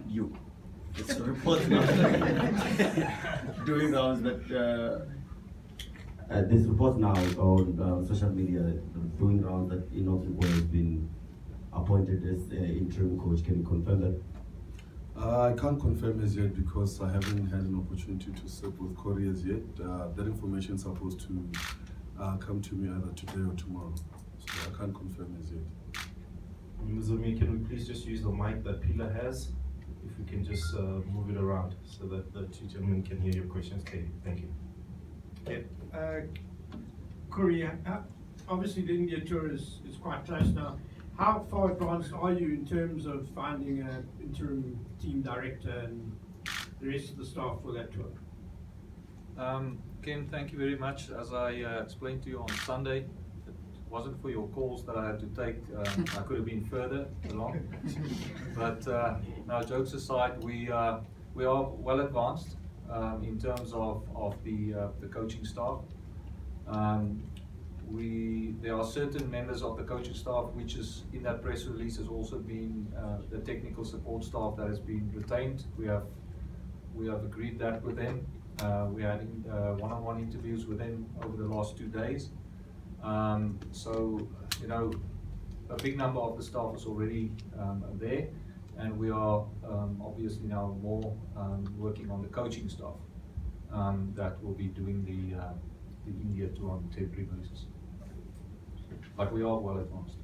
you. It's a report now. Doing rounds, but this report now on social media doing rounds that Inofiko has been appointed as interim coach. Can you confirm that? I can't confirm as yet because I haven't had an opportunity to sit with Corrie as yet. That information is supposed to come to me either today or tomorrow. So I can't confirm as yet. Muzumi, can we please just use the mic that Pila has? If we can just move it around so that the two gentlemen can hear your questions clearly. Thank you. Okay. Corrie, obviously the India tour is quite close now. How far advanced are you in terms of finding an interim team director and the rest of the staff for that tour? Ken, thank you very much. As I explained to you on Sunday, if it wasn't for your calls that I had to take, I could have been further along. But now, jokes aside, we are well advanced in terms of the coaching staff. There are certain members of the coaching staff, which is in that press release has also been the technical support staff that has been retained. We have agreed that with them. We had one-on-one interviews with them over the last 2 days. So a big number of the staff is already there, and we are obviously now more working on the coaching staff that will be doing the India tour on a temporary basis. But we are well advanced.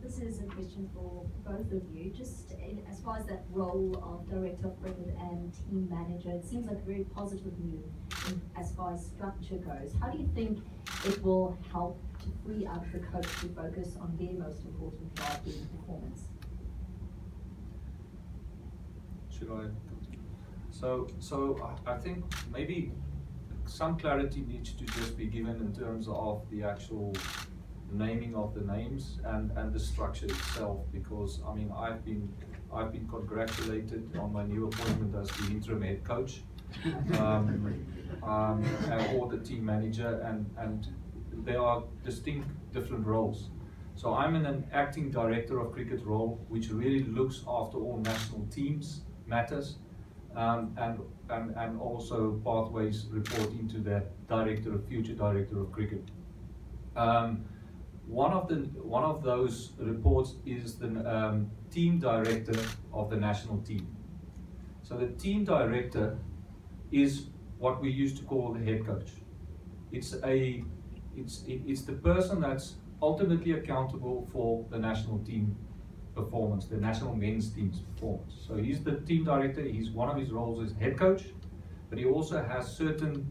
This is a question for both of you. Just as far as that role of director of cricket and team manager, it seems like a very positive move as far as structure goes. How do you think it will help to free up the coach to focus on their most important job, being performance? Should I? So I think maybe some clarity needs to just be given in terms of the actual naming of the names and the structure itself, because I mean I've been congratulated on my new appointment as the interim head coach or the team manager, and there are distinct different roles. So I'm in an acting director of cricket role, which really looks after all national teams matters, and also pathways reporting to the future director of cricket. One of those reports is the team director of the national team. So the team director is what we used to call the head coach. It's the person that's ultimately accountable for the national team performance, the national men's team's performance. So he's the team director. One of his roles is head coach, but he also has certain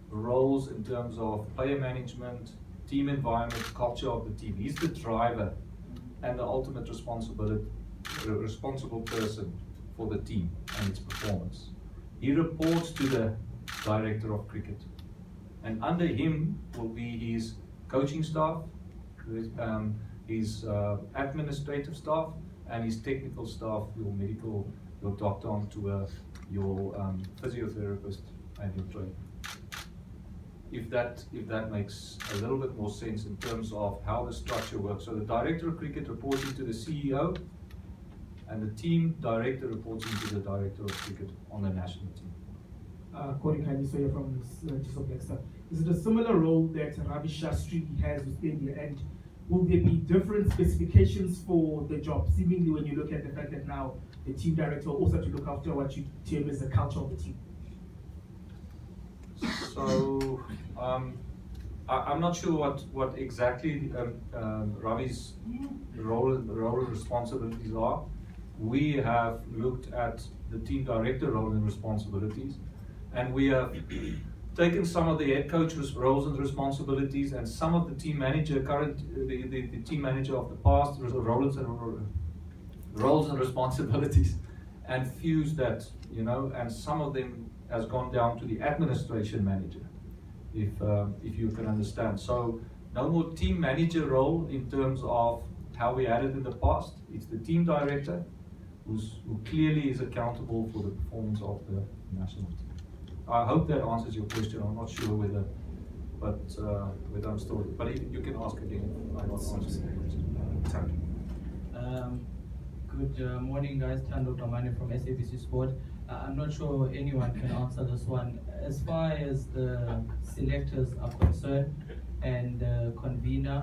roles in terms of player management, team environment, culture of the team. He's the driver and the ultimate responsible person for the team and its performance. He reports to the director of cricket, and under him will be his coaching staff, his administrative staff, and his technical staff, your medical, your doctor, your physiotherapist, and your trainer. If that makes a little bit more sense in terms of how the structure works. So the director of cricket reports into the CEO, and the team director reports into the director of cricket on the national team. Corrie van Zyl from Blackster. Is it a similar role that Ravi Shastri has with India, and will there be different specifications for the job? Seemingly, when you look at the fact that now the team director also has to look after what you term as the culture of the team. So I'm not sure what exactly Ravi's role and responsibilities are. We have looked at the team director role and responsibilities, and we have taken some of the head coach roles and responsibilities and some of the team manager, the team manager of the past roles and responsibilities, and fused that, and some of them has gone down to the administration manager, if you can understand. So no more team manager role in terms of how we had it in the past. It's the team director who clearly is accountable for the performance of the national team. I hope that answers your question. I'm not sure whether I'm still. But you can ask again if I not answering the question. Good morning, guys. Tando Kamani from SABC Sport. I'm not sure anyone can answer this one. As far as the selectors are concerned and the convener,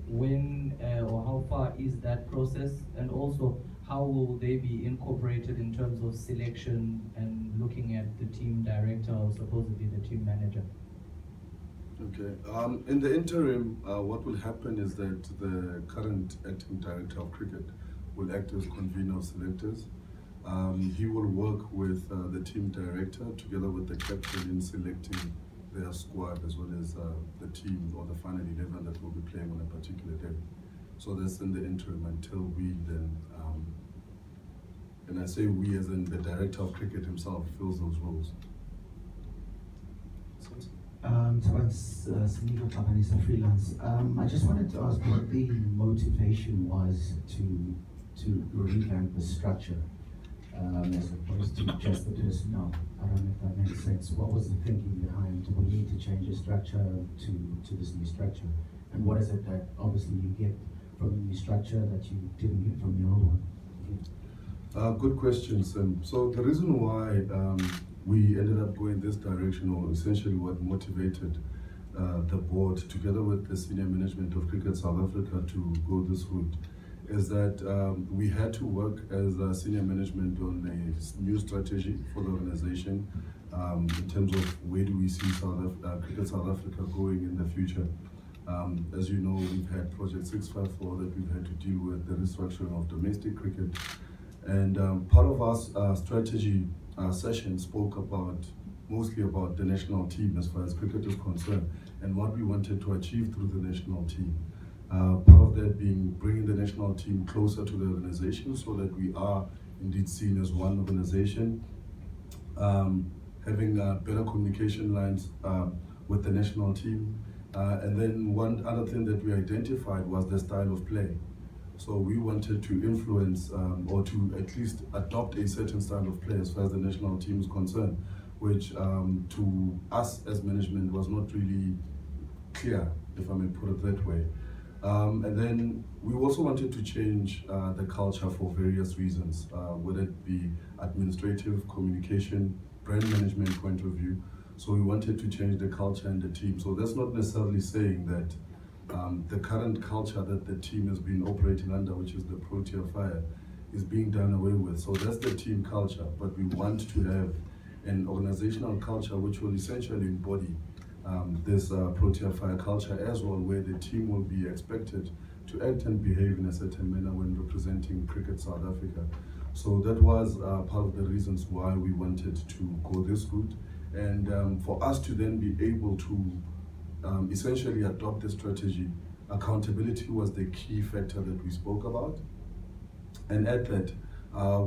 when or how far is that process? And also, how will they be incorporated in terms of selection and looking at the team director or supposedly the team manager? Okay. In the interim, what will happen is that the current acting director of cricket will act as convener of selectors. He will work with the team director together with the captain in selecting their squad as well as the team or the final 11 that will be playing on a particular day. So that's in the interim until we then, and I say we as in the director of cricket himself fills those roles. Thabang, Thabang is a freelance. I just wanted to ask what the motivation was to revamp the structure as opposed to just the personnel. I don't know if that makes sense. What was the thinking behind we need to change the structure to this new structure? And what is it that obviously you get from the new structure that you didn't get from the old one? Good question, Sim. So the reason why we ended up going this direction, or essentially what motivated the board together with the senior management of Cricket South Africa to go this route, is that we had to work as a senior management on a new strategy for the organization in terms of where do we see Cricket South Africa going in the future. As you know, we've had Project 654 that we've had to deal with, the restructuring of domestic cricket. And part of our strategy session spoke mostly about the national team as far as cricket is concerned and what we wanted to achieve through the national team. Part of that being bringing the national team closer to the organization so that we are indeed seen as one organization, having better communication lines with the national team. And then one other thing that we identified was the style of play. So we wanted to influence or to at least adopt a certain style of play as far as the national team is concerned, which to us as management was not really clear, if I may put it that way. And then we also wanted to change the culture for various reasons, whether it be administrative, communication, brand management point of view. So we wanted to change the culture and the team. So that's not necessarily saying that the current culture that the team has been operating under, which is the Protea Fire, is being done away with. So that's the team culture, but we want to have an organizational culture which will essentially embody this Protea Fire culture as well, where the team will be expected to act and behave in a certain manner when representing Cricket South Africa. So that was part of the reasons why we wanted to go this route. And for us to then be able to essentially adopt the strategy, accountability was the key factor that we spoke about. And at that,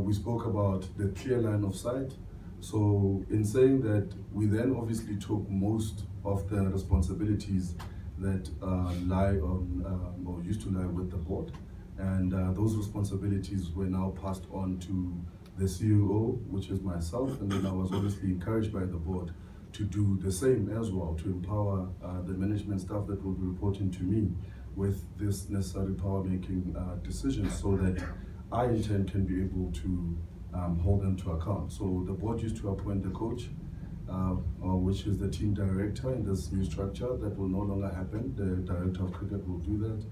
we spoke about the clear line of sight. So in saying that, we then obviously took most of the responsibilities that lie on, or used to lie with the board. And those responsibilities were now passed on to the CEO, which is myself, and then I was obviously encouraged by the board to do the same as well, to empower the management staff that will be reporting to me with this necessary power-making decisions so that I in turn can be able to hold them to account. So the board used to appoint the coach, which is the team director in this new structure. That will no longer happen. The director of cricket will do that.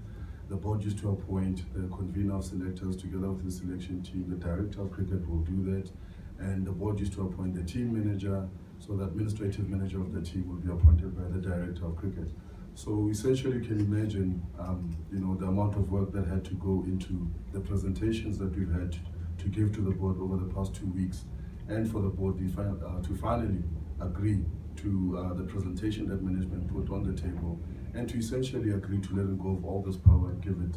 The board used to appoint the convener of selectors together with the selection team. The director of cricket will do that. And the board used to appoint the team manager, so the administrative manager of the team will be appointed by the director of cricket. So essentially you can imagine the amount of work that had to go into the presentations that we've had to give to the board over the past 2 weeks, and for the board to finally agree to the presentation that management put on the table, and to essentially agree to letting go of all this power and give it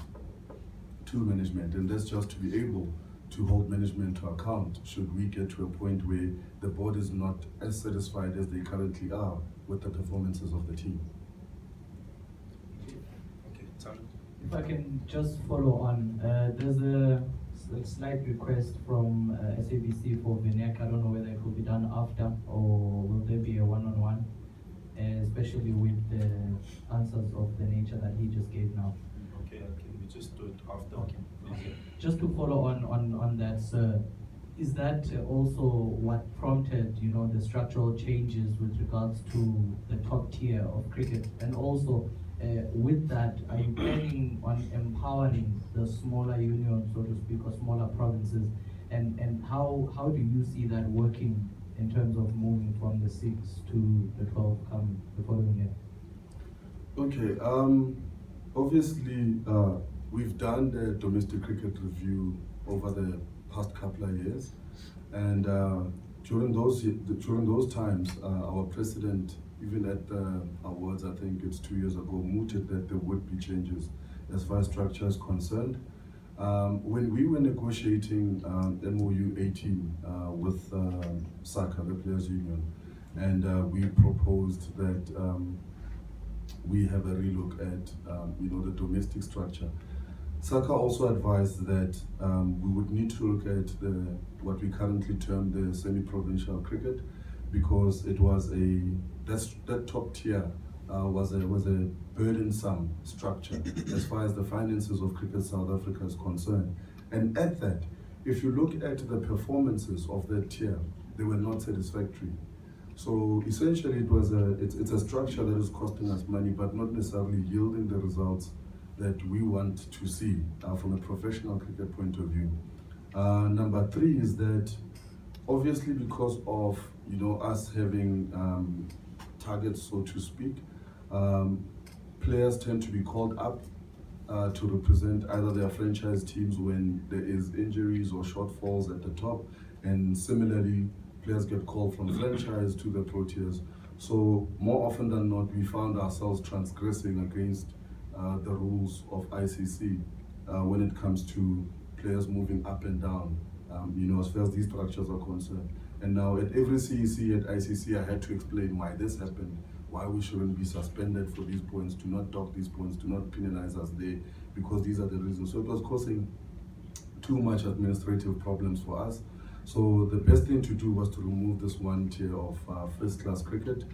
to management. And that's just to be able to hold management to account should we get to a point where the board is not as satisfied as they currently are with the performances of the team. Okay, Tando. If I can just follow on, there's a slight request from SABC for Vinayak. I don't know whether it will be done after or will there be a one-on-one, especially with the answers of the nature that he just gave now. Okay, can we just do it after? Okay. Please. just to follow on that, sir, is that also what prompted, the structural changes with regards to the top tier of cricket? And also, with that, are you planning on empowering the smaller unions, so to speak, or smaller provinces? And how do you see that working in terms of moving from the 6 to the 12 come the following year? Okay, obviously, we've done the domestic cricket review over the past couple of years, and during those times, our president, even at the awards, I think it's 2 years ago, mooted that there would be changes as far as structure is concerned. When we were negotiating MOU 18 with SACA, the Players Union, and we proposed that we have a relook at the domestic structure. SACA also advised that we would need to look at what we currently term the semi-provincial cricket, because it was that top tier was a burdensome structure as far as the finances of Cricket South Africa is concerned. And at that, if you look at the performances of that tier, they were not satisfactory. So essentially, it's a structure that is costing us money, but not necessarily yielding the results that we want to see from a professional cricket point of view. Number 3 is that obviously because of us having targets, so to speak, players tend to be called up to represent either their franchise teams when there is injuries or shortfalls at the top, and similarly players get called from franchise to the Proteas. So more often than not, we found ourselves transgressing against the rules of ICC when it comes to players moving up and down, as far as these structures are concerned. And now at every CEC at ICC, I had to explain why this happened, why we shouldn't be suspended for these points, to not dock these points, to not penalize us there, because these are the reasons. So it was causing too much administrative problems for us. So the best thing to do was to remove this one tier of first-class cricket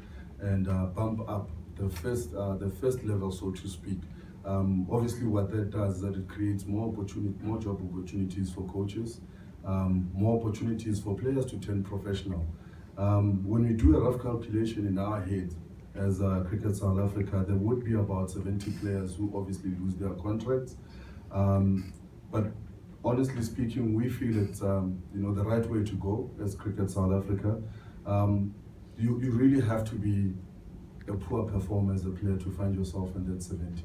and bump up the first level, so to speak. Obviously, what that does is that it creates more job opportunities for coaches, more opportunities for players to turn professional. When we do a rough calculation in our head as Cricket South Africa, there would be about 70 players who obviously lose their contracts. But honestly speaking, we feel it's the right way to go as Cricket South Africa. You really have to be a poor performer as a player to find yourself in that 70,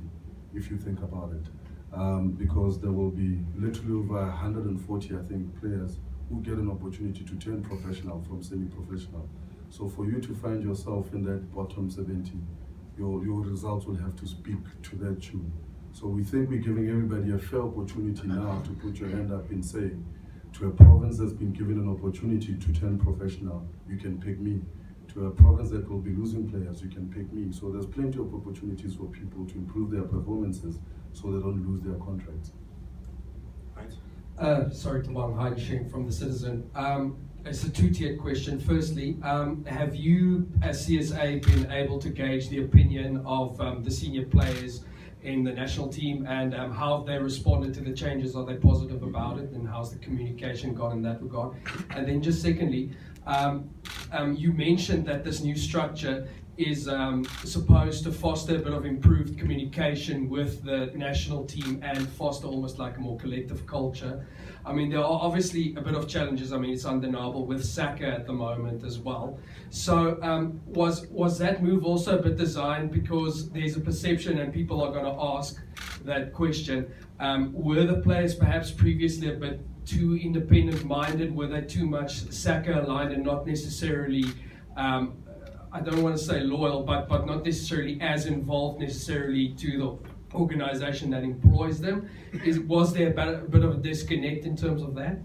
if you think about it. Because there will be literally over 140, I think, players who get an opportunity to turn professional from semi-professional. So for you to find yourself in that bottom 70, your results will have to speak to that tune. So we think we're giving everybody a fair opportunity now to put your hand up and say, to a province that's been given an opportunity to turn professional, you can pick me. To a province that will be losing players, you can pick me. So there's plenty of opportunities for people to improve their performances so they don't lose their contracts. Sorry, Thabang, Heidi Sheng from The Citizen. It's a two-tiered question. Firstly, have you, as CSA, been able to gauge the opinion of the senior players in the national team, and how have they responded to the changes? Are they positive about it, and how's the communication gone in that regard? And then just secondly, you mentioned that this new structure is supposed to foster a bit of improved communication with the national team and foster almost like a more collective culture. I mean, there are obviously a bit of challenges. I mean, it's undeniable with SACA at the moment as well. So was that move also a bit designed because there's a perception, and people are going to ask that question, were the players perhaps previously a bit too independent-minded? Were they too much SACA-aligned and not necessarily, I don't want to say loyal, but not necessarily as involved necessarily to the organization that employs them? Was there a bit of a disconnect in terms of that?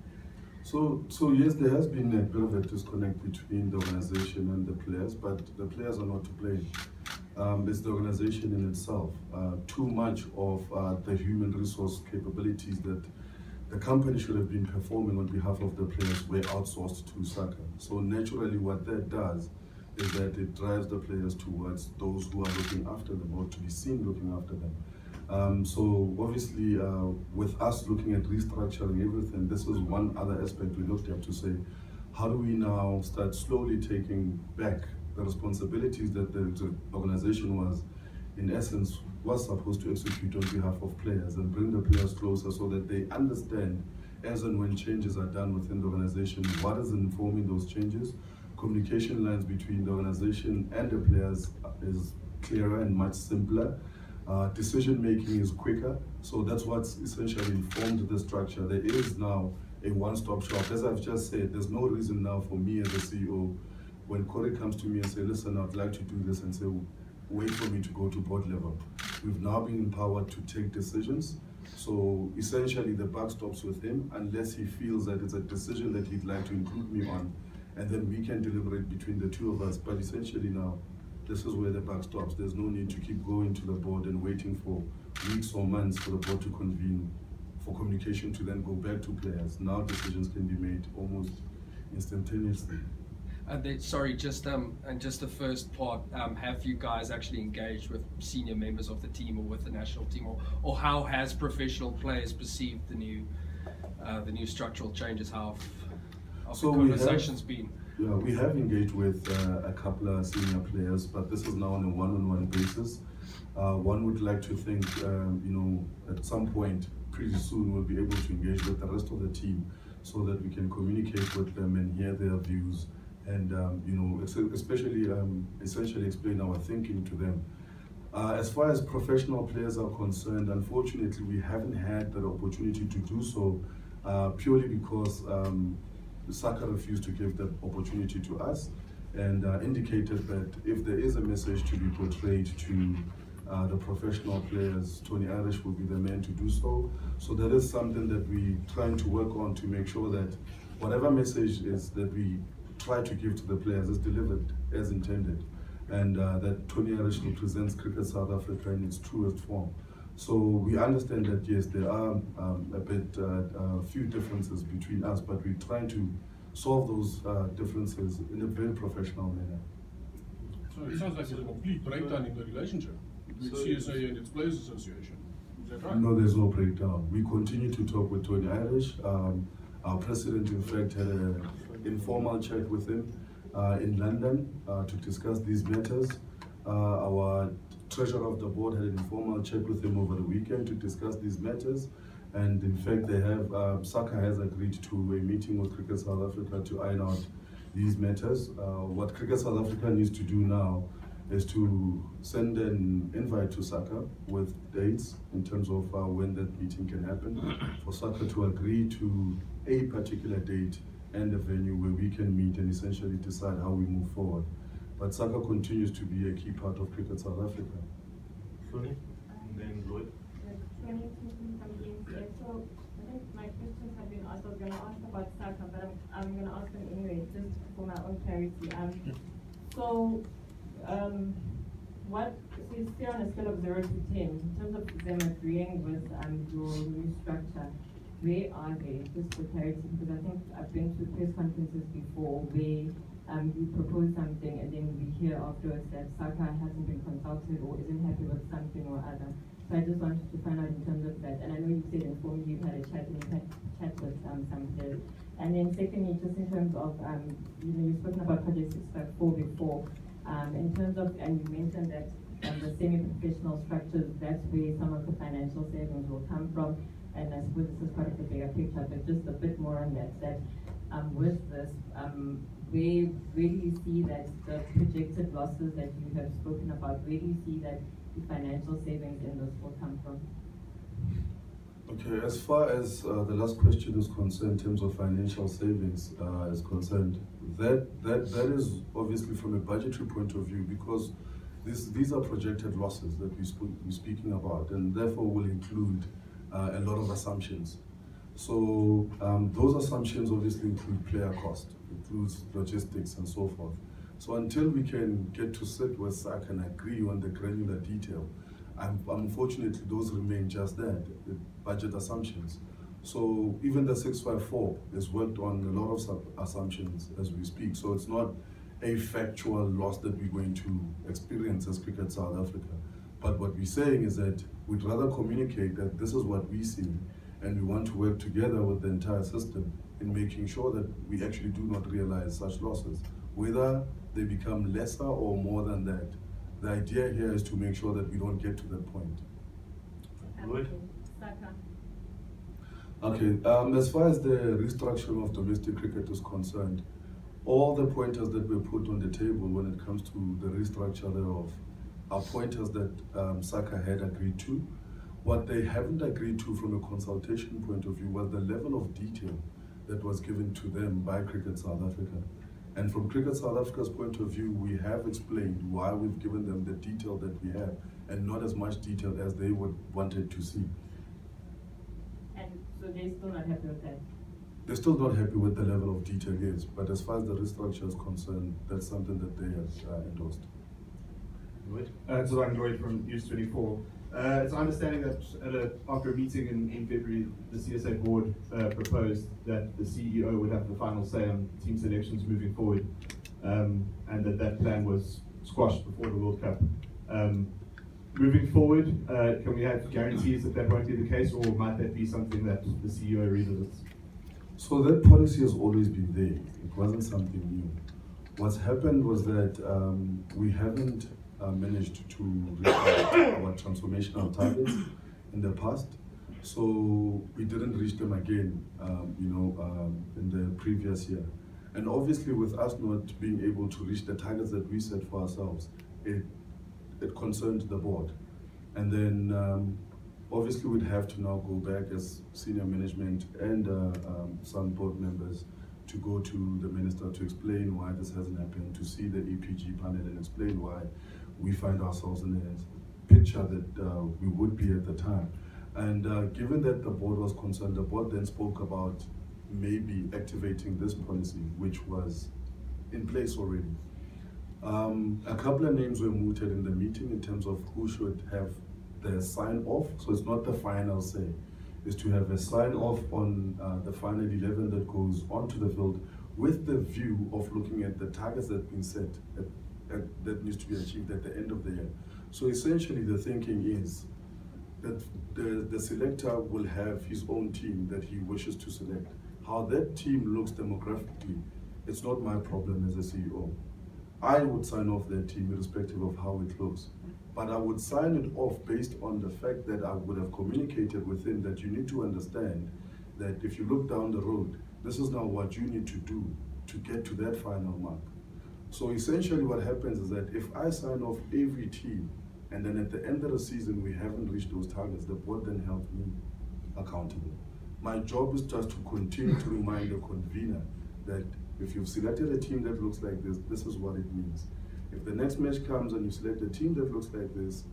So yes, there has been a bit of a disconnect between the organization and the players, but the players are not to blame. It's the organization in itself. Too much of the human resource capabilities that the company should have been performing on behalf of the players were outsourced to SACA. So naturally what that does is that it drives the players towards those who are looking after them, or to be seen looking after them. So obviously, with us looking at restructuring everything, this is one other aspect we looked at to say, how do we now start slowly taking back the responsibilities that the organization was, in essence, was supposed to execute on behalf of players, and bring the players closer so that they understand as and when changes are done within the organization, what is informing those changes. Communication lines between the organization and the players is clearer and much simpler. Decision making is quicker, so that's what's essentially informed the structure. There is now a one-stop shop. As I've just said, there's no reason now for me as a CEO, when Corrie comes to me and say, listen, I'd like to do this, and say, wait for me to go to board level. We've now been empowered to take decisions. So essentially the buck stops with him unless he feels that it's a decision that he'd like to include me on, and then we can deliberate between the two of us. But essentially now, this is where the buck stops. There's no need to keep going to the board and waiting for weeks or months for the board to convene, for communication to then go back to players. Now decisions can be made almost instantaneously. Sorry, just the first part, have you guys actually engaged with senior members of the team or with the national team, or how has professional players perceived the new structural changes? How have the conversations been? Yeah, we have engaged with a couple of senior players, but this is now on a one-on-one basis. One would like to think, at some point pretty soon we'll be able to engage with the rest of the team so that we can communicate with them and hear their views, and especially essentially explain our thinking to them. As far as professional players are concerned, unfortunately we haven't had that opportunity to do so, purely because SACA refused to give that opportunity to us, and indicated that if there is a message to be portrayed to the professional players, Tony Irish will be the man to do so. So that is something that we're trying to work on, to make sure that whatever message is that we try to give to the players is delivered as intended, and that Tony Irish represents Cricket South Africa in its truest form. So we understand that yes, there are a few differences between us, but we're trying to solve those differences in a very professional manner. So it sounds like there's a complete breakdown in the relationship between CSA and its Players Association. Is that right? No, there's no breakdown. We continue to talk with Tony Irish. Our president, in fact, had an informal chat with him in London to discuss these matters. Our treasurer of the board had an informal chat with him over the weekend to discuss these matters. And in fact, they have, SACA has agreed to a meeting with Cricket South Africa to iron out these matters. What Cricket South Africa needs to do now is to send an invite to SACA with dates in terms of when that meeting can happen, for SACA to agree to a particular date and a venue where we can meet and essentially decide how we move forward. But SACA continues to be a key part of Cricket South Africa. Tony, and then Lloyd. Tony from CSA. So I think my questions have been asked. I was going to ask about SACA, but I'm going to ask them anyway, just for my own clarity. What is still on a scale of 0 to 10 in terms of them agreeing with your new structure? Where are they? Just for clarity, because I think I've been to press conferences before where you propose something and then we hear afterwards that SACA hasn't been consulted or isn't happy with something or other. So I just wanted to find out in terms of that. And I know you said informally you've had a chat and you've had chat with some players. And then secondly, just in terms of, you've spoken about Project 654 before. In terms of, and you mentioned that the semi-professional structures, that's where some of the financial savings will come from. And I suppose this is part of the bigger picture, but just a bit more on that with this, where do you see that the projected losses that you have spoken about, where do you see that the financial savings in this will come from? Okay, as far as the last question is concerned, in terms of financial savings is concerned, that is obviously from a budgetary point of view, because these are projected losses that we're speaking about, and therefore will include a lot of assumptions. So those assumptions obviously include player cost, includes logistics and so forth. So until we can get to sit with SAC and agree on the granular detail, unfortunately those remain just that, the budget assumptions. So even the 654 is worked on a lot of assumptions as we speak. So it's not a factual loss that we're going to experience as Cricket South Africa. But what we're saying is that We'd rather communicate that this is what we see, and we want to work together with the entire system in making sure that we actually do not realize such losses, whether they become lesser or more than that. The idea here is to make sure that we don't get to that point. Good. Okay, as far as the restructuring of domestic cricket is concerned, all the pointers that were put on the table when it comes to the restructure thereof are pointers that SACA had agreed to. What they haven't agreed to from a consultation point of view was the level of detail that was given to them by Cricket South Africa. And from Cricket South Africa's point of view, we have explained why we've given them the detail that we have and not as much detail as they would wanted to see. And so they're still not happy with that? They're still not happy with the level of detail, yes, but as far as the restructure is concerned, that's something that they have endorsed. Thabang from News 24. It's our understanding that after a meeting in February, the CSA board proposed that the CEO would have the final say on team selections moving forward, and that plan was squashed before the World Cup. Moving forward, can we have guarantees that won't be the case, or might that be something that the CEO revisits? So that policy has always been there. It wasn't something new. What's happened was that we haven't managed to reach our transformational targets in the past. So we didn't reach them again, in the previous year. And obviously with us not being able to reach the targets that we set for ourselves, it concerned the board. And then obviously we'd have to now go back as senior management and some board members to go to the minister to explain why this hasn't happened, to see the EPG panel and explain why we find ourselves in a picture that we would be at the time. And given that the board was concerned, the board then spoke about maybe activating this policy, which was in place already. A couple of names were mooted in the meeting in terms of who should have the sign-off. So it's not the final say. It's to have a sign-off on the final 11 that goes onto the field with the view of looking at the targets that have been set that needs to be achieved at the end of the year. So essentially the thinking is that the selector will have his own team that he wishes to select. How that team looks demographically, it's not my problem as a CEO. I would sign off that team irrespective of how it looks. But I would sign it off based on the fact that I would have communicated with him that you need to understand that if you look down the road, this is now what you need to do to get to that final mark. So essentially what happens is that if I sign off every team and then at the end of the season we haven't reached those targets, the board then held me accountable. My job is just to continue to remind the convener that if you've selected a team that looks like this, this is what it means. If the next match comes and you select a team that looks like this,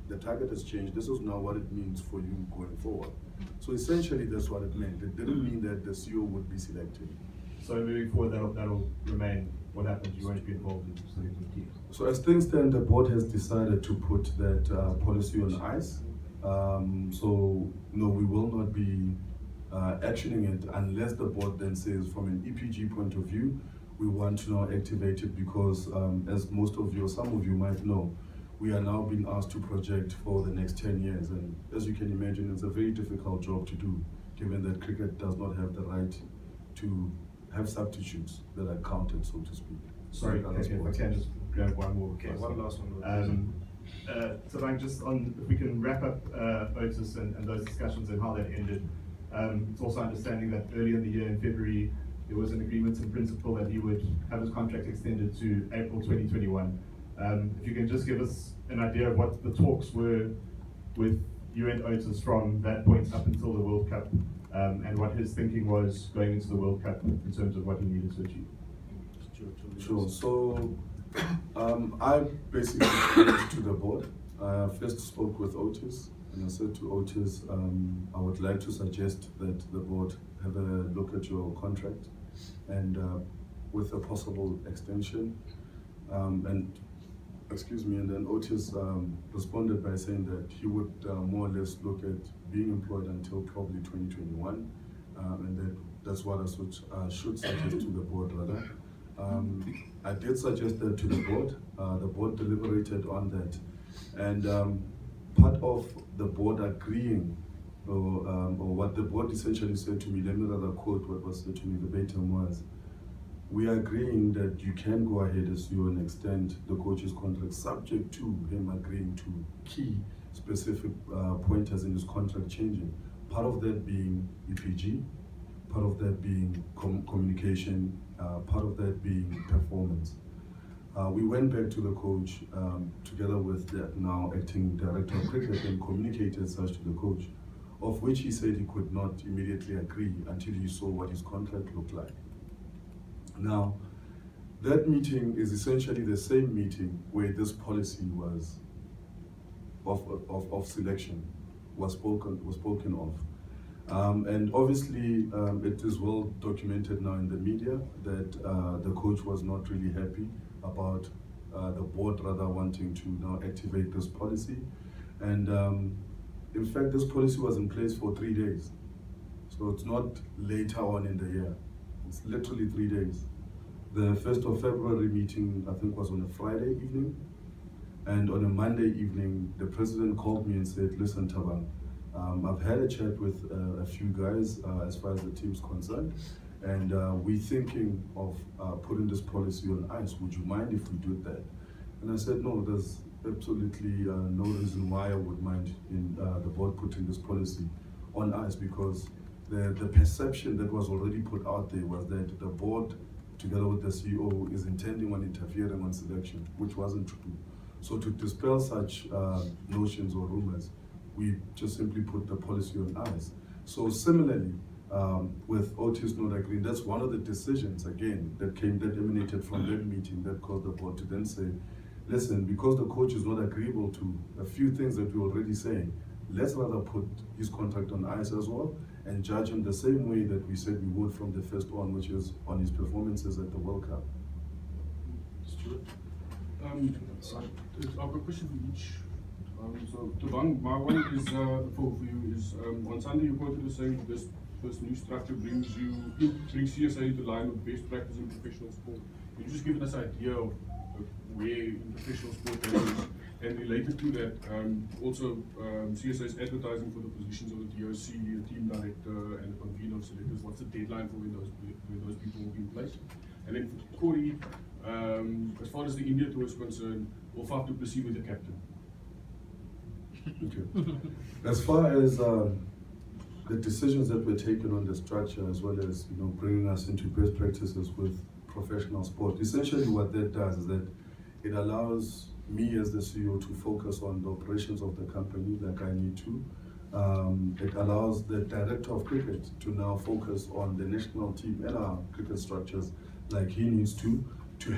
the target has changed, this is now what it means for you going forward. So essentially that's what it meant. It didn't mean that the CEO would be selected. So moving forward, that'll remain what happens, you won't be involved in selecting teams. So as things stand, the board has decided to put that policy on ice. So no, we will not be actioning it unless the board then says from an EPG point of view, we want to now activate it because as most of you or some of you might know, we are now being asked to project for the next 10 years. And as you can imagine, it's a very difficult job to do, given that cricket does not have the right to have substitutes that are counted, so to speak. Sorry, if I can just grab one more. Okay, one last one. Thabang, just on, if we can wrap up Otis and those discussions and how that ended. It's also understanding that early in the year in February, there was an agreement in principle that he would have his contract extended to April 2021. If you can just give us an idea of what the talks were with you and Otis from that point up until the World Cup, and what his thinking was going into the World Cup in terms of what he needed to achieve. Sure. So I basically went to the board. I first spoke with Otis, and I said to Otis, I would like to suggest that the board have a look at your contract and with a possible extension. And then Otis responded by saying that he would more or less look at being employed until probably 2021, and that's what I should suggest to the board rather. I did suggest that to the board. The board deliberated on that, and part of the board agreeing, or what the board essentially said to me, let me rather quote what was said to me verbatim was, we are agreeing that you can go ahead as you and extend the coach's contract subject to him agreeing to key specific pointers in his contract changing. Part of that being EPG, part of that being communication, part of that being performance. We went back to the coach together with the now acting director of cricket and communicated such to the coach, of which he said he could not immediately agree until he saw what his contract looked like. Now, that meeting is essentially the same meeting where this policy was of selection was spoken of. And obviously, it is well documented now in the media that the coach was not really happy about the board rather wanting to now activate this policy. And in fact, this policy was in place for 3 days. So it's not later on in the year. It's literally 3 days. The 1st of February meeting, I think, was on a Friday evening. And on a Monday evening, the president called me and said, listen, Thabang, I've had a chat with a few guys as far as the team's concerned, and we're thinking of putting this policy on ice. Would you mind if we do that? And I said, no, there's absolutely no reason why I would mind in the board putting this policy on ice, because the perception that was already put out there was that the board, together with the CEO, is intending on interfering on selection, which wasn't true. So to dispel such notions or rumors, we just simply put the policy on ice. So similarly, with Otis not agreeing, that's one of the decisions, again, that emanated from that meeting that caused the board to then say, listen, because the coach is not agreeable to a few things that we're already saying, let's rather put his contract on ice as well and judge him the same way that we said we would from the first on, which is on his performances at the World Cup. Stuart? I've got a question for each. So, Thabang, my one is for you is on Sunday you quoted as saying this new structure brings CSA into line with best practice in professional sport. Can you just give us an idea of where in professional sport that is? And related to that, also CSA is advertising for the positions of the DOC, a team director, and a convener of selectors. What's the deadline for when those people will be in place? And then for Corrie, as far as the India tour is concerned, we'll have to proceed with the captain. Okay. As far as the decisions that were taken on the structure, as well as bringing us into best practices with professional sport, essentially what that does is that it allows me as the CEO to focus on the operations of the company like I need to. It allows the director of cricket to now focus on the national team and our cricket structures like he needs to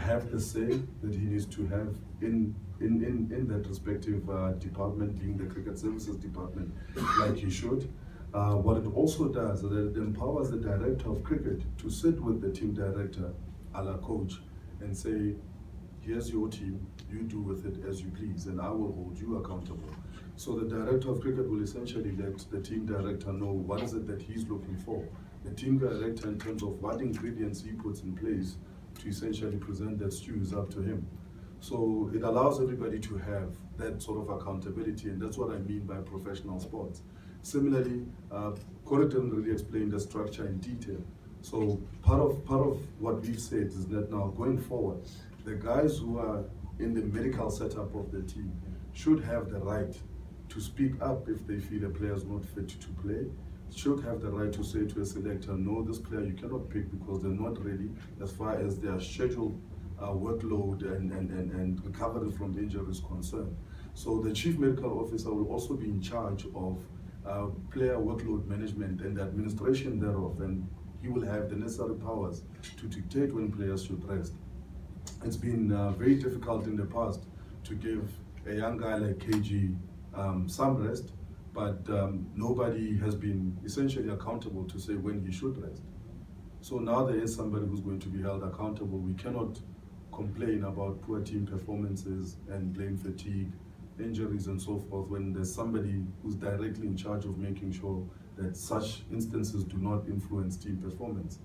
have the say that he needs to have in that respective department, being the cricket services department, like he should. What it also does is that it empowers the director of cricket to sit with the team director, a la coach, and say, here's your team, you do with it as you please, and I will hold you accountable. So the director of cricket will essentially let the team director know what is it that he's looking for. The team director, in terms of what ingredients he puts in place to essentially present that stew, is up to him. So it allows everybody to have that sort of accountability, and that's what I mean by professional sports. Similarly, Corrie didn't really explain the structure in detail. So part of what we've said is that now going forward, the guys who are in the medical setup of the team should have the right to speak up if they feel a player is not fit to play, should have the right to say to a selector, no, this player you cannot pick because they're not ready as far as their scheduled workload and recovery from injury is concerned. So the chief medical officer will also be in charge of player workload management and the administration thereof, and he will have the necessary powers to dictate when players should rest. It's been very difficult in the past to give a young guy like KG some rest, but nobody has been essentially accountable to say when he should rest. So now there is somebody who's going to be held accountable. We cannot complain about poor team performances and blame fatigue, injuries and so forth when there's somebody who's directly in charge of making sure that such instances do not influence team performance.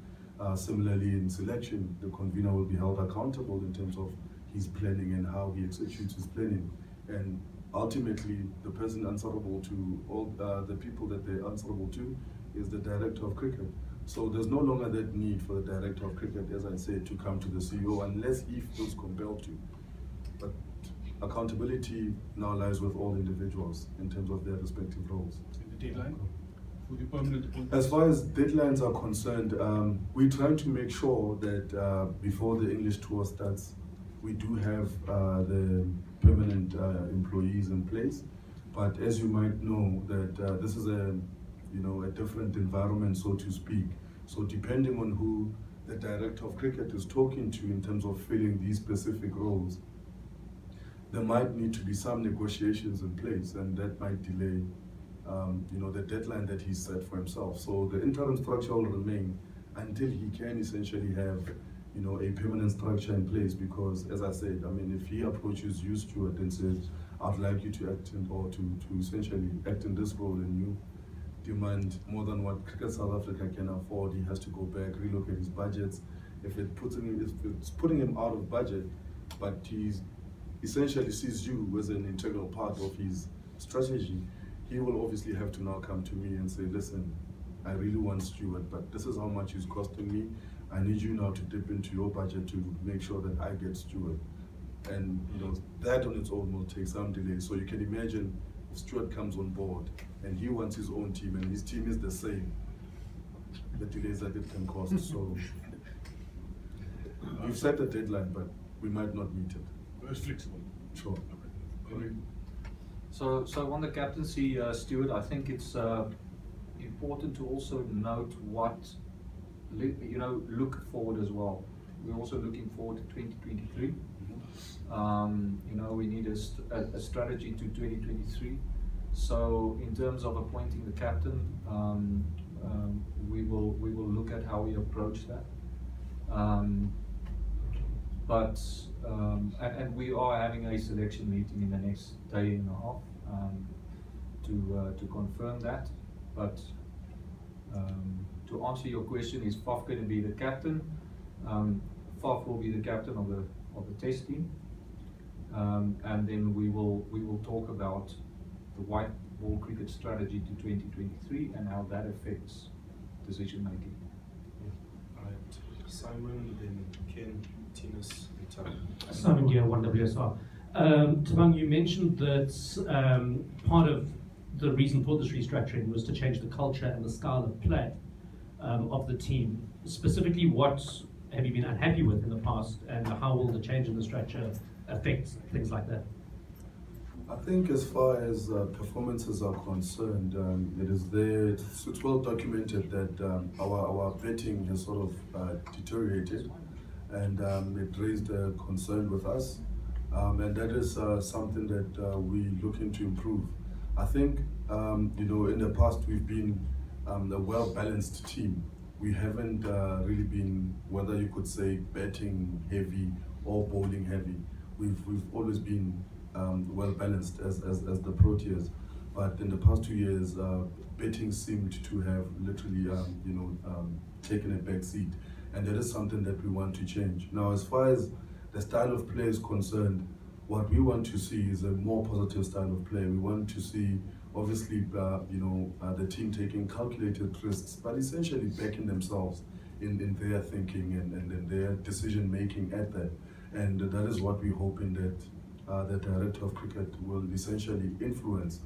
Similarly, in selection, the convener will be held accountable in terms of his planning and how he executes his planning. And ultimately the person answerable to all the people that they're answerable to is the director of cricket. So there's no longer that need for the director of cricket, as I said, to come to the CEO unless he feels compelled to. But accountability now lies with all individuals in terms of their respective roles. The deadline for the permanent appointment? As far as deadlines are concerned, we're trying to make sure that before the English tour starts, we do have the permanent employees in place. But as you might know, that this is a different environment, so to speak. So depending on who the director of cricket is talking to in terms of filling these specific roles, there might need to be some negotiations in place, and that might delay the deadline that he set for himself. So the interim structure will remain until he can essentially have a permanent structure in place, because as I said, if he approaches you, Stuart, and says, I'd like you to act in, or to essentially act in this role, and you demand more than what Cricket South Africa can afford, he has to go back, relocate his budgets. If it's putting him out of budget, but he's essentially sees you as an integral part of his strategy, he will obviously have to now come to me and say, listen, I really want Stuart, but this is how much it's costing me. I need you now to dip into your budget to make sure that I get Stuart. And that on its own will take some delay. So you can imagine if Stuart comes on board and he wants his own team and his team is the same, the delays that it can cost. So we've set a deadline, but we might not meet it. It's flexible. Sure. So on the captaincy, Stuart, I think it's important to also note what, look forward as well. We're also looking forward to 2023. We need a strategy to 2023. So in terms of appointing the captain, we will look at how we approach that. And we are having a selection meeting in the next day and a half to confirm that. But to answer your question, is Faf going to be the captain? Faf will be the captain of the test team, and then we will talk about the white ball cricket strategy to 2023 and how that affects decision making. All right, Simon, then Ken, Tinus, and Thabang. Simon here, 1WSR. Thabang, you mentioned that part of the reason for this restructuring was to change the culture and the style of play of the team. Specifically, what have you been unhappy with in the past, and how will the change in the structure affect things like that? I think as far as performances are concerned, it is there. It's well documented that our betting has sort of deteriorated, and it raised a concern with us, and that is something that we're looking to improve. I think in the past we've been a well-balanced team. We haven't really been, whether you could say, batting heavy or bowling heavy. We've always been well balanced as the Proteas, but in the past 2 years, betting seemed to have literally taken a back seat, and that is something that we want to change. Now, as far as the style of play is concerned, what we want to see is a more positive style of play. We want to see, obviously, the team taking calculated risks, but essentially backing themselves in their thinking and their decision making at that. And that is what we're hoping that the director of cricket will essentially influence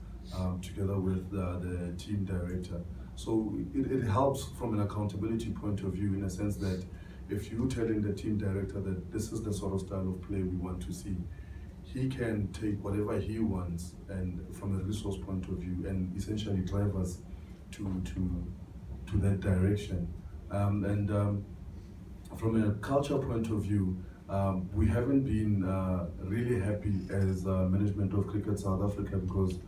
together with the team director. So it helps from an accountability point of view, in a sense that if you're telling the team director that this is the sort of style of play we want to see, he can take whatever he wants and from a resource point of view and essentially drive us to that direction. From a culture point of view, we haven't been really happy as management of Cricket South Africa, because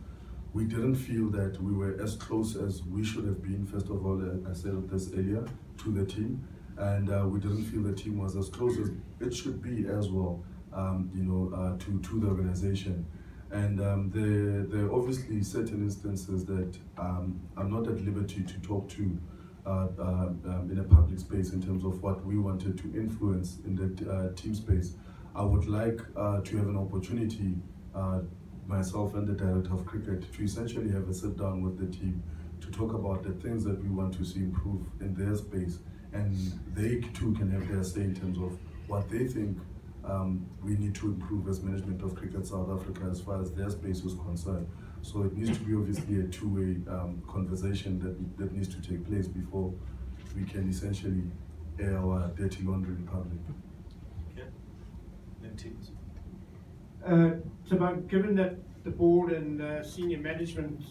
we didn't feel that we were as close as we should have been. First of all, I said this earlier, to the team, and we didn't feel the team was as close as it should be as well, to the organization. And there are obviously certain instances that I'm not at liberty to talk to in a public space in terms of what we wanted to influence in the team space. I would like to have an opportunity myself and the director of cricket to essentially have a sit down with the team to talk about the things that we want to see improve in their space, and they too can have their say in terms of what they think we need to improve as management of Cricket South Africa as far as their space is concerned. So it needs to be obviously a two-way conversation that needs to take place before we can essentially air our dirty laundry in public. Okay. Then teams. Thabang, given that the board and senior management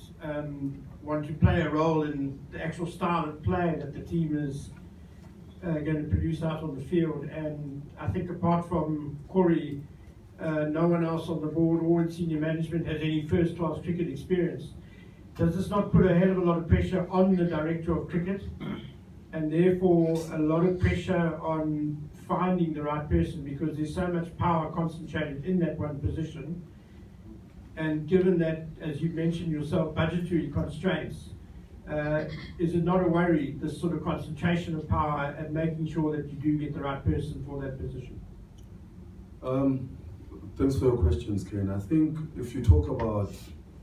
want to play a role in the actual style of play that the team is going to produce out on the field, and I think apart from Corrie, no one else on the board or in senior management has any first-class cricket experience. Does this not put a hell of a lot of pressure on the director of cricket, and therefore a lot of pressure on finding the right person, because there's so much power concentrated in that one position? And given that, as you mentioned yourself, budgetary constraints, is it not a worry, this sort of concentration of power, and making sure that you do get the right person for that position? Thanks for your questions, Ken. I think if you talk about,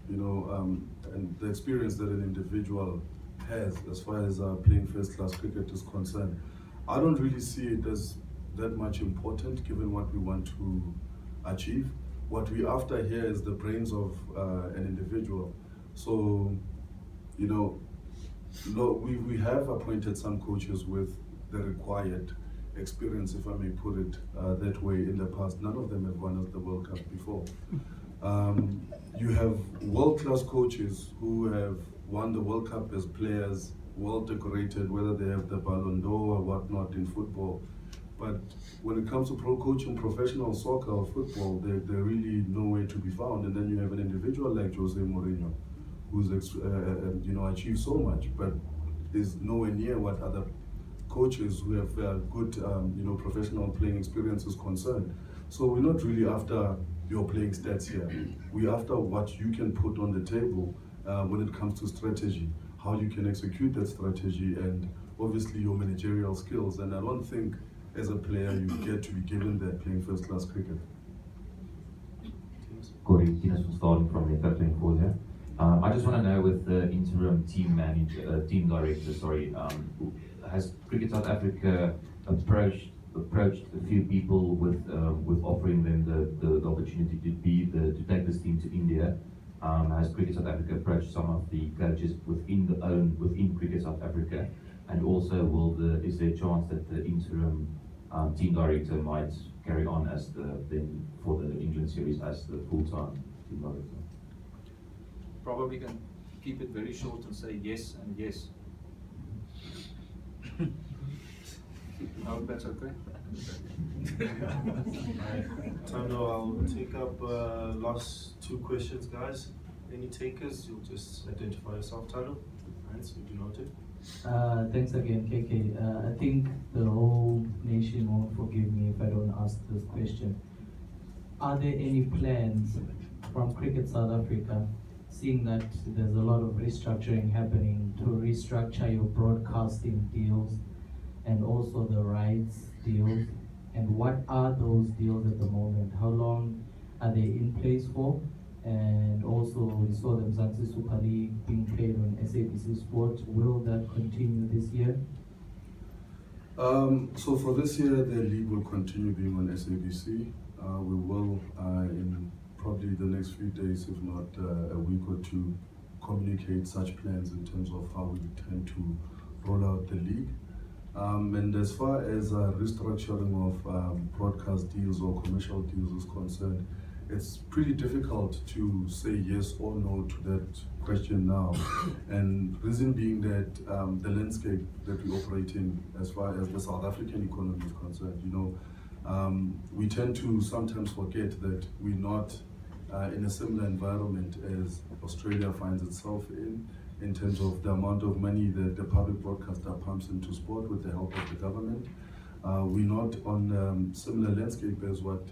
and the experience that an individual has as far as playing first-class cricket is concerned, I don't really see it as that much important given what we want to achieve. What we after here is the brains of an individual. So, we have appointed some coaches with the required experience, if I may put it that way, in the past. None of them have won us the World Cup before. You have world-class coaches who have won the World Cup as players, well decorated, whether they have the Ballon d'Or or whatnot in football. But when it comes to coaching professional soccer or football, they're really nowhere to be found. And then you have an individual like Jose Mourinho, who's achieved so much, but is nowhere near what other coaches who have good professional playing experience is concerned. So we're not really after your playing stats here. We're after what you can put on the table when it comes to strategy, how you can execute that strategy, and obviously your managerial skills. And I don't think as a player you get to be given that playing first-class cricket. Corrie from F24 here. I just want to know, with the interim team director, has Cricket South Africa approached a few people with offering them the opportunity to take this team to India? Has Cricket South Africa approached some of the coaches within Cricket South Africa? And also, is there a chance that the interim team director might carry on as for the England series as the full-time team director? Probably can keep it very short and say yes and yes. I hope that's okay. Tando, I'll take up last two questions, guys. Any takers? You'll just identify yourself, Tando. Right, so you noted. Thanks again, KK. I think the whole nation won't forgive me if I don't ask this question. Are there any plans from Cricket South Africa, seeing that there's a lot of restructuring happening, to restructure your broadcasting deals and also the rights deals? And what are those deals at the moment? How long are they in place for? And also, we saw the Mzansi Super League being played on SABC Sport. Will that continue this year? So for this year, the league will continue being on SABC. We will, in probably the next few days, if not a week or two, communicate such plans in terms of how we intend to roll out the league. And as far as restructuring of broadcast deals or commercial deals is concerned, it's pretty difficult to say yes or no to that question now. And reason being that the landscape that we operate in, as far as the South African economy is concerned, we tend to sometimes forget that we're not in a similar environment as Australia finds itself in terms of the amount of money that the public broadcaster pumps into sport with the help of the government. We're not on similar landscape as what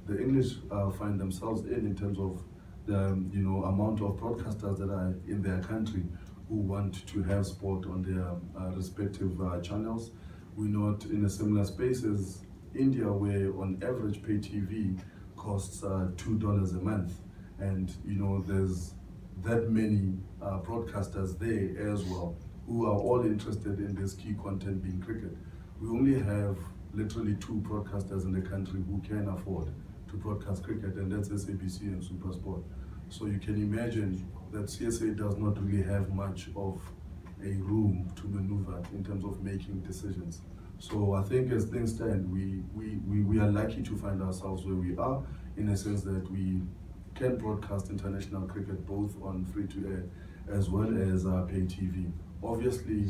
the English find themselves in terms of the amount of broadcasters that are in their country who want to have sport on their respective channels. We're not in a similar space as India, where on average pay TV costs $2 a month, And you know, there's that many broadcasters there as well who are all interested in this key content being cricket. We only have literally 2 broadcasters in the country who can afford to broadcast cricket, and that's SABC and SuperSport. So you can imagine that CSA does not really have much of a room to maneuver in terms of making decisions. So I think as things stand, we are lucky to find ourselves where we are, in a sense that we can broadcast international cricket both on free-to-air as well as pay TV. Obviously,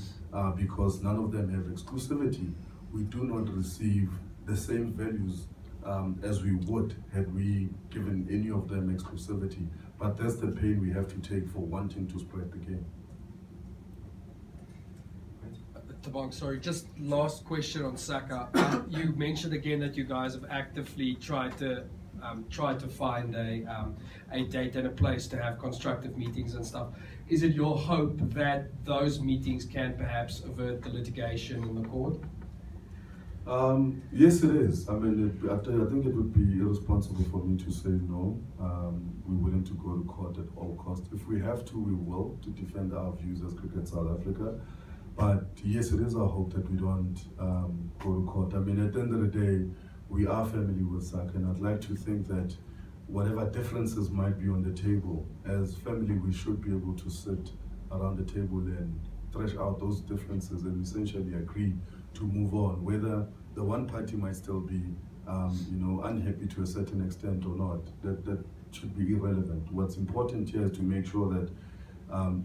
because none of them have exclusivity, we do not receive the same values as we would had we given any of them exclusivity. But that's the pain we have to take for wanting to spread the game. Thabang, sorry, just last question on Saka. You mentioned again that you guys have actively tried to find a date and a place to have constructive meetings and stuff. Is it your hope that those meetings can perhaps avert the litigation in the court? Yes, it is. I mean, I think it would be irresponsible for me to say no. We're willing to go to court at all costs. If we have to, we will, to defend our views as Cricket South Africa. But yes, it is our hope that we don't go to court. I mean, at the end of the day, we are family with Saka, and I'd like to think that whatever differences might be on the table, as family, we should be able to sit around the table and thresh out those differences and essentially agree to move on, whether the one party might still be unhappy to a certain extent or not. That should be irrelevant. What's important here is to make sure that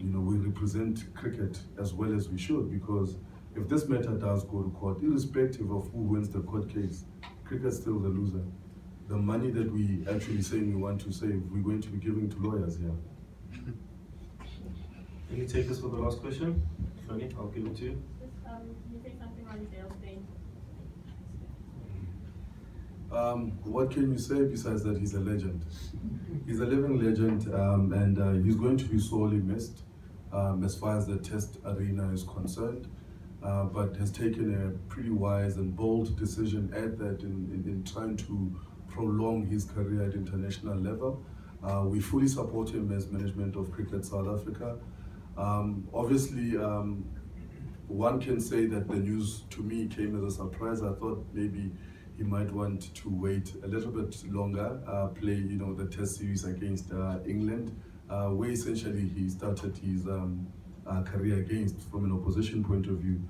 we represent cricket as well as we should, because if this matter does go to court, irrespective of who wins the court case, cricket's still the loser. The money that we actually saying we want to save, we're going to be giving to lawyers here. Any takers for the last question? Fanny, I'll give it to you. Can you say something on Zyl staying? What can you say besides that he's a legend? He's a living legend, and he's going to be sorely missed as far as the test arena is concerned, but has taken a pretty wise and bold decision at that in trying to prolong his career at international level. We fully support him as management of Cricket South Africa. Obviously, one can say that the news to me came as a surprise. I thought maybe he might want to wait a little bit longer, play the test series against England, where essentially he started his career against from an opposition point of view.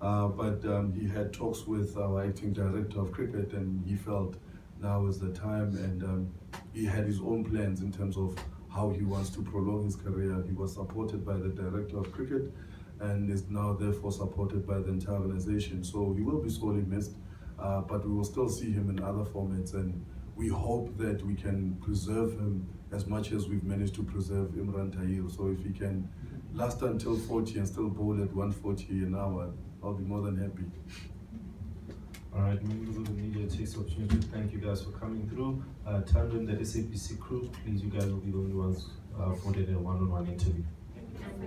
But he had talks with our acting director of cricket, and he felt now is the time, and he had his own plans in terms of how he wants to prolong his career. He was supported by the director of cricket and is now therefore supported by the entire organization. So he will be sorely missed, but we will still see him in other formats, and we hope that we can preserve him as much as we've managed to preserve Imran Tahir. So if he can last until 40 and still bowl at 140 an hour, I'll be more than happy. All right, members of the media, take this opportunity to thank you guys for coming through. Tandem, the SABC crew, please, you guys will be the only ones afforded a one-on-one interview.